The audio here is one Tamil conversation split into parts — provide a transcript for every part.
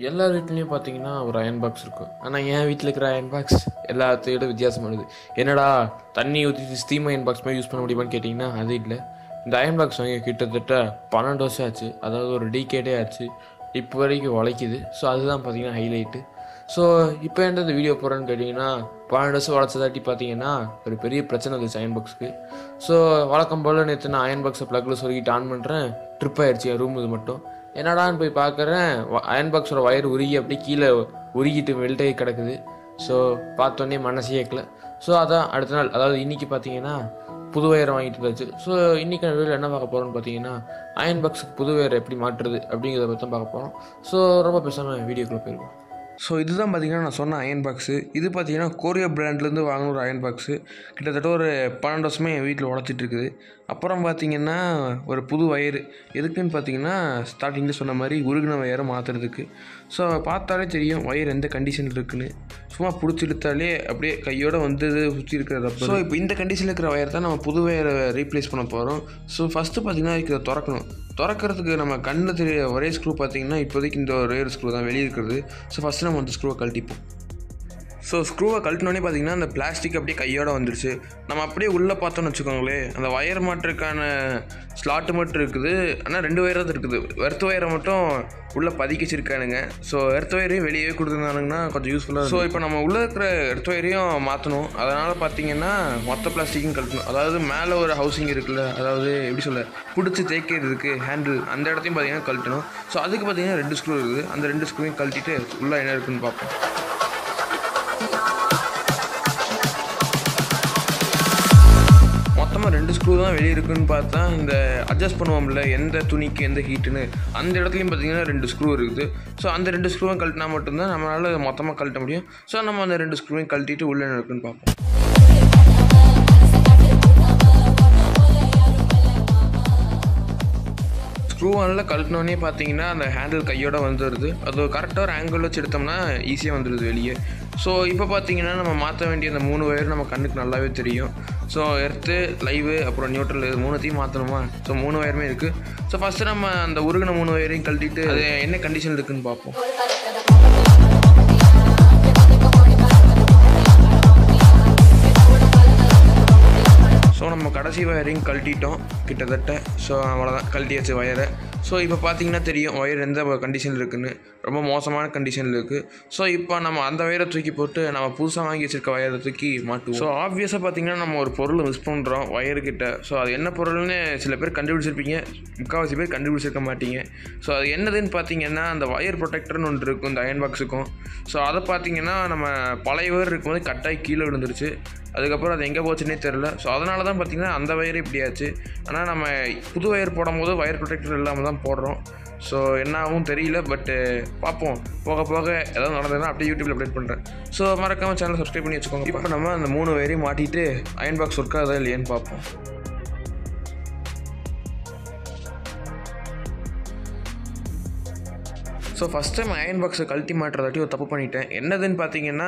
எல்லார் வீட்லேயும் பார்த்தீங்கன்னா ஒரு அயன் பாக்ஸ் இருக்கும். ஆனால் என் வீட்டில் இருக்கிற அயன் பாக்ஸ் எல்லாத்தையோட வித்தியாசமானது. என்னடா தண்ணி ஊற்றி ஸ்டீம் அயன் பாக்ஸ் மாதிரி யூஸ் பண்ண முடியுமான்னு கேட்டிங்கன்னா அது இல்லை. இந்த அயன் பாக்ஸ் வாங்கி கிட்டத்தட்ட 12 வருஷம் ஆச்சு. அதாவது ஒரு டிகேடே ஆச்சு. இப்போ வரைக்கும் உழைக்குது. ஸோ அதுதான் பார்த்தீங்கன்னா ஹைலைட்டு. ஸோ இப்போ என்ன இந்த வீடியோ போகிறேன்னு கேட்டிங்கன்னா 12 வருஷம் உழைச்சதாட்டி பார்த்தீங்கன்னா ஒரு பெரிய பிரச்சனை வந்துச்சு அயன் பாக்ஸுக்கு. ஸோ வழக்கம் போல் நேற்று நான் அயன் பாக்ஸை ப்ளக்கில் சொருகிட்டு ஆன் பண்ணுறேன். ட்ரிப் ஆயிடுச்சு என் ரூம் இது மட்டும். என்னடான்னு போய் பார்க்குறேன், அயன் பாக்ஸோட ஒயர் உருகி அப்படியே கீழே உருகிட்டு மெல்ட்டாகி கிடக்குது. ஸோ பார்த்தோன்னே மனசே கேட்கல. ஸோ அதான் அடுத்த நாள், அதாவது இன்றைக்கி பார்த்தீங்கன்னா புது ஒயரை வாங்கிட்டு இருந்துச்சு. ஸோ இன்றைக்கி வீடியோவில் என்ன பார்க்க போகிறோன்னு பார்த்தீங்கன்னா அயன் பாக்ஸுக்கு புது ஒயரை எப்படி மாற்றுறது அப்படிங்கிறத பற்றி தான் பார்க்க போகிறோம். ஸோ ரொம்ப பேசாமல் வீடியோக்குள்ளே போயிருக்கோம். ஸோ இதுதான் பார்த்தீங்கன்னா நான் சொன்ன அயன் பாக்ஸு. இது பார்த்தீங்கன்னா கோரியோ பிராண்ட்லேருந்து வாங்கின ஒரு அயன் பாக்ஸு. கிட்டத்தட்ட ஒரு 12 வருஷமே என் வீட்டில் உழைச்சிட்டு இருக்குது. அப்புறம் பார்த்தீங்கன்னா ஒரு புது ஒயரு எதுக்குன்னு பார்த்தீங்கன்னா ஸ்டார்டிங்கில் சொன்ன மாதிரி உருகின ஒயரை மாற்றுறதுக்கு. ஸோ பார்த்தாலே தெரியும் ஒயர் எந்த கண்டிஷனில் இருக்குன்னு. சும்மா பிடிச்சி இழுத்தாலே அப்படியே கையோடு வந்தது சுற்றி இருக்கிறது. ஸோ இப்போ இந்த கண்டிஷனில் இருக்கிற ஒயர் தான் நம்ம புது ஒயரை ரீப்ளேஸ் பண்ண போகிறோம். ஸோ ஃபஸ்ட்டு பார்த்தீங்கன்னா இதை திறக்கிறதுக்கு நம்ம கண்ணில் தெரிய ஒரே ஸ்க்ரூ பார்த்தீங்கன்னா இப்போதைக்கு இந்த ஒரே ஒரு ஸ்க்ரூ தான் வெளியே இருக்கிறது. ஸோ ஃபஸ்ட்டு நம்ம அந்த ஸ்க்ரூவை கழட்டிப்போம். ஸோ ஸ்க்ரூவை கழட்டினோடனே பார்த்தீங்கன்னா அந்த பிளாஸ்டிக் அப்படியே கையோடு வந்துடுச்சு. நம்ம அப்படியே உள்ளே பார்த்தோன்னு வச்சுக்கோங்களேன், அந்த ஒயர் மாட்டுறதுக்கான ஸ்லாட்டு மட்டும் இருக்குது. ஆனால் 2 ஒயர் தான் இருக்குது. எர்த் ஒயரை மட்டும் உள்ளே பதுக்கி வச்சுருக்கானுங்க. ஸோ எர்த் ஒயரையும் வெளியே கொடுத்துருந்தானுங்கன்னா கொஞ்சம் யூஸ்ஃபுல்லாக. ஸோ இப்போ நம்ம உள்ளே இருக்கிற எர்த் ஒயரையும் மாற்றணும். அதனால் பார்த்தீங்கன்னா மொத்த பிளாஸ்டிக்கும் கழட்டணும். அதாவது மேலே ஒரு ஹவுசிங் இருக்குல்ல, அதாவது எப்படி சொல்ல, பிடிச்சி தேய்க்கிறதுக்கு ஹேண்டில், அந்த இடத்தையும் பார்த்தீங்கன்னா கழட்டணும். ஸோ அதுக்கு பார்த்தீங்கன்னா 2 ஸ்க்ரூ இருக்குது. அந்த 2 ஸ்க்ரூவையும் கழட்டிட்டு உள்ளே என்ன இருக்குன்னு பார்ப்போம். மொத்தமாக 2 ஸ்க்ரூ தான் வெளியே இருக்குன்னு பார்த்தா, இந்த அட்ஜஸ்ட் பண்ணுவோம்ல எந்த துணிக்கு எந்த ஹீட்டுன்னு, அந்த இடத்துலையும் பார்த்தீங்கன்னா 2 ஸ்க்ரூ இருக்குது. ஸோ அந்த 2 ஸ்க்ரூவும் கழட்டினா மட்டும்தான் நம்மளால் மொத்தமாக கழட்ட முடியும். ஸோ நம்ம அந்த 2 ஸ்க்ரூவையும் கழட்டிட்டு உள்ளே என்ன இருக்குன்னு பார்ப்போம். ஸ்க்ரூ ஒன்னில் கழட்டினோடனே பார்த்தீங்கன்னா அந்த ஹேண்டில் கையோடு வந்துடுது. அது கரெக்டாக ஒரு ஆங்கிள் வச்சு எடுத்தோம்னா ஈஸியாக வந்துடுது வெளியே. ஸோ இப்போ பார்த்தீங்கன்னா நம்ம மாற்ற வேண்டிய அந்த 3 ஒயர் நம்ம கண்ணுக்கு நல்லாவே தெரியும். ஸோ எர்த்து, லைவு, அப்புறம் நியூட்ரல், இது 3த்தையும் மாற்றணுமா. ஸோ 3 ஒயருமே இருக்குது. ஸோ ஃபஸ்ட்டு நம்ம அந்த உருகின 3 ஒயரையும் கழட்டிட்டு அது என்ன கண்டிஷன் இருக்குதுன்னு பார்ப்போம். ஸோ நம்ம கடைசி ஒயரையும் கழட்டிட்டோம் கிட்டத்தட்ட. ஸோ அவ்வளோதான், கழட்டியாச்சு ஒயரை. ஸோ இப்போ பார்த்தீங்கன்னா தெரியும் ஒயர் எந்த கண்டிஷனில் இருக்குதுன்னு. ரொம்ப மோசமான கண்டிஷனில் இருக்குது. ஸோ இப்போ நம்ம அந்த ஒயரை தூக்கி போட்டு நம்ம புதுசாக வாங்கி வச்சுருக்க ஒயரை தூக்கி மாட்டுவோம். ஸோ ஆப்வியஸாக பார்த்தீங்கன்னா நம்ம ஒரு பொருள் மிஸ் பண்ணுறோம் ஒயர்கிட்ட. ஸோ அது என்ன பொருள்னு சில பேர் கண்டுபிடிச்சிருப்பீங்க, முக்கால்வாசி பேர் கண்டுபிடிச்சிருக்க மாட்டீங்க. ஸோ அது என்னதுன்னு பார்த்தீங்கன்னா அந்த ஒயர் ப்ரொடெக்டர்னு ஒன்று இருக்கும் இந்த அயன் பாக்ஸுக்கும். ஸோ அதை பார்த்தீங்கன்னா நம்ம பழைய ஒயர் இருக்கும்போது கட்டாகி கீழே விழுந்துருச்சு. அதுக்கப்புறம் அது எங்கே போச்சுன்னே தெரில. ஸோ அதனால தான் பார்த்திங்கன்னா அந்த ஒயர் இப்படியாச்சு. ஆனால் நம்ம புது ஒயர் போடும்போது ஒயர் ப்ரொடெக்டர் இல்லாமல் தான் போடுறோம். ஸோ என்ன ஆகும் தெரியல, பட்டு பார்ப்போம். போக போக ஏதாவது நடந்ததுன்னா அப்படியே யூடியூப்பில் அப்டேட் பண்ணுறேன். ஸோ மறக்காமல் சேனல் சப்ஸ்கிரைப் பண்ணி வச்சுக்கோங்க. இப்போ நம்ம அந்த 3 ஒயரையும் மாட்டிட்டு அயன் பாக்ஸ் ஒர்க் ஆகுதா இல்லையான்னு பார்ப்போம். ஸோ ஃபஸ்ட் டைம் அயன் பாக்ஸை கழட்டி மாட்டுறதாட்டி ஒரு தப்பு பண்ணிட்டேன். என்னதுன்னு பார்த்தீங்கன்னா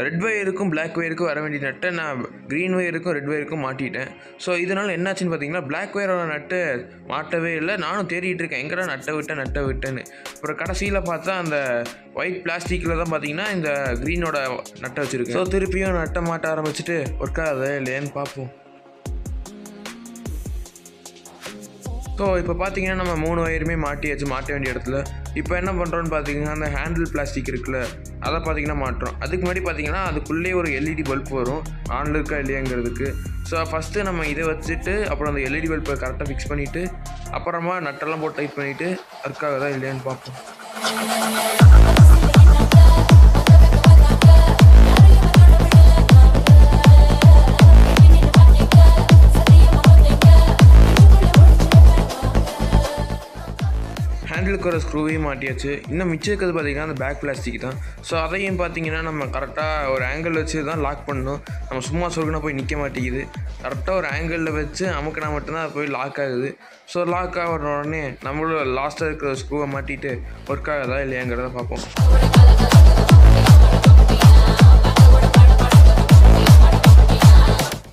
ரெட் ஒயருக்கும் பிளாக் ஒயருக்கும் வர வேண்டிய நட்டை நான் க்ரீன் ஒயருக்கும் ரெட் ஒயருக்கும் மாட்டிட்டேன். ஸோ இதனால் என்னாச்சுன்னு பார்த்தீங்கன்னா பிளாக் ஒயரோட நட்டு மாட்டவே இல்லை. நானும் தேடிட்டு இருக்கேன் எங்கடா நட்டை விட்டேன்னு. அப்புறம் கடைசியில் பார்த்தா அந்த ஒயிட் பிளாஸ்டிக்கில் தான் பார்த்தீங்கன்னா இந்த க்ரீனோட நட்டை வச்சுருக்கேன். ஸோ திருப்பியும் நட்டை மாட்ட ஆரம்பிச்சுட்டு ஒர்க் ஆகுது இல்லையான்னு பார்ப்போம். ஸோ இப்போ பார்த்தீங்கன்னா நம்ம 3 ஒயருமே மாட்டியாச்சு மாட்ட வேண்டிய இடத்துல. இப்போ என்ன பண்ணுறோன்னு பார்த்தீங்கன்னா அந்த ஹேண்டில் பிளாஸ்டிக் இருக்குல்ல, அதை பார்த்தீங்கன்னா மாட்டுறோம். அதுக்கு முன்னாடி பார்த்தீங்கன்னா அதுக்குள்ளேயே ஒரு எல்இடி பல்ப் வரும் ஆனில் இருக்கா இல்லையாங்கிறதுக்கு. ஸோ ஃபஸ்ட்டு நம்ம இதை வச்சுட்டு அப்புறம் அந்த எல்இடி பல்பை கரெக்டாக ஃபிக்ஸ் பண்ணிவிட்டு அப்புறமா நட்டெல்லாம் போட்டு டைட் பண்ணிவிட்டு ஒர்க் ஆகுதா இல்லையான்னு பார்ப்போம். ஹேண்டிலுக்கு ஒரு ஸ்க்ரூவையும் மாட்டியாச்சு. இன்னும் மிச்சம் இருக்கிறது பார்த்திங்கன்னா அந்த பேக் பிளாஸ்டிக் தான். ஸோ அதையும் பார்த்திங்கன்னா நம்ம கரெக்டாக ஒரு ஆங்கிள் வச்சு தான் லாக் பண்ணணும். நம்ம சும்மா சொருகுனா போய் நிற்க மாட்டேங்குது. கரெக்டாக ஒரு ஆங்கிளில் வச்சு அமுக்கினா மட்டும்தான் அது போய் லாக் ஆகுது. ஸோ லாக் ஆகிற உடனே நம்மளும் லாஸ்ட்டாக இருக்கிற ஸ்க்ரூவை மாட்டிட்டு ஒர்க் ஆகுதா இல்லையாங்கிறத பார்ப்போம்.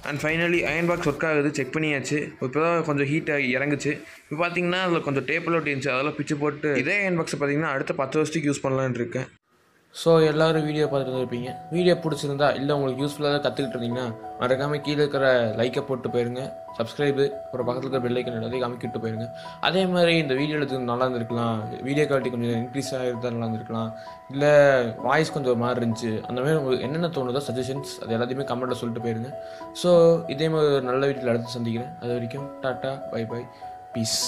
And finally iron box work ஆகுது, செக் பண்ணியாச்சு. இப்போ தான் கொஞ்சம் ஹீட் ஆகி இறங்குச்சு. இப்போ பார்த்தீங்கன்னா அதில் கொஞ்சம் டேப்பில் ஒட்டிருந்துச்சு, அதெல்லாம் பிச்சு போட்டு இதே அயன் பாக்ஸை பார்த்தீங்கன்னா அடுத்த 10 வருஷத்துக்கு யூஸ் பண்ணலான்னு இருக்கேன். ஸோ எல்லோரும் வீடியோ பார்த்துட்டு இருப்பீங்க. வீடியோ பிடிச்சிருந்தா இல்லை உங்களுக்கு யூஸ்ஃபுல்லாக தான் கற்றுக்கிட்டு இருந்தீங்கன்னா மறக்காமல் கீழே இருக்கிற லைக்கை போட்டு போயிருங்க, சப்ஸ்கிரைபு, அப்புறம் பக்கத்தில் இருக்கிற பெல் ஐக்கன் எல்லாத்தையும் காமிக்கிட்டு போயிருங்க. அதே மாதிரி இந்த வீடியோ எடுத்து நல்லா இருந்திருக்கலாம், வீடியோ குவாலிட்டி கொஞ்சம் இன்க்ரீஸ் ஆகிருந்தால் நல்லா இருந்திருக்கலாம், இல்லை வாய்ஸ் கொஞ்சம் மாறி இருந்துச்சு, அந்த மாதிரி உங்களுக்கு என்னென்ன தோணுதோ சஜஷன்ஸ் அது எல்லாத்தையுமே கமெண்ட்டில் சொல்லிட்டு போயிருங்க. ஸோ இதே மாதிரி ஒரு நல்ல வீட்டில் அடுத்து சந்திக்கிறேன். அது வரைக்கும் டாட்டா, பை பை, பீஸ்.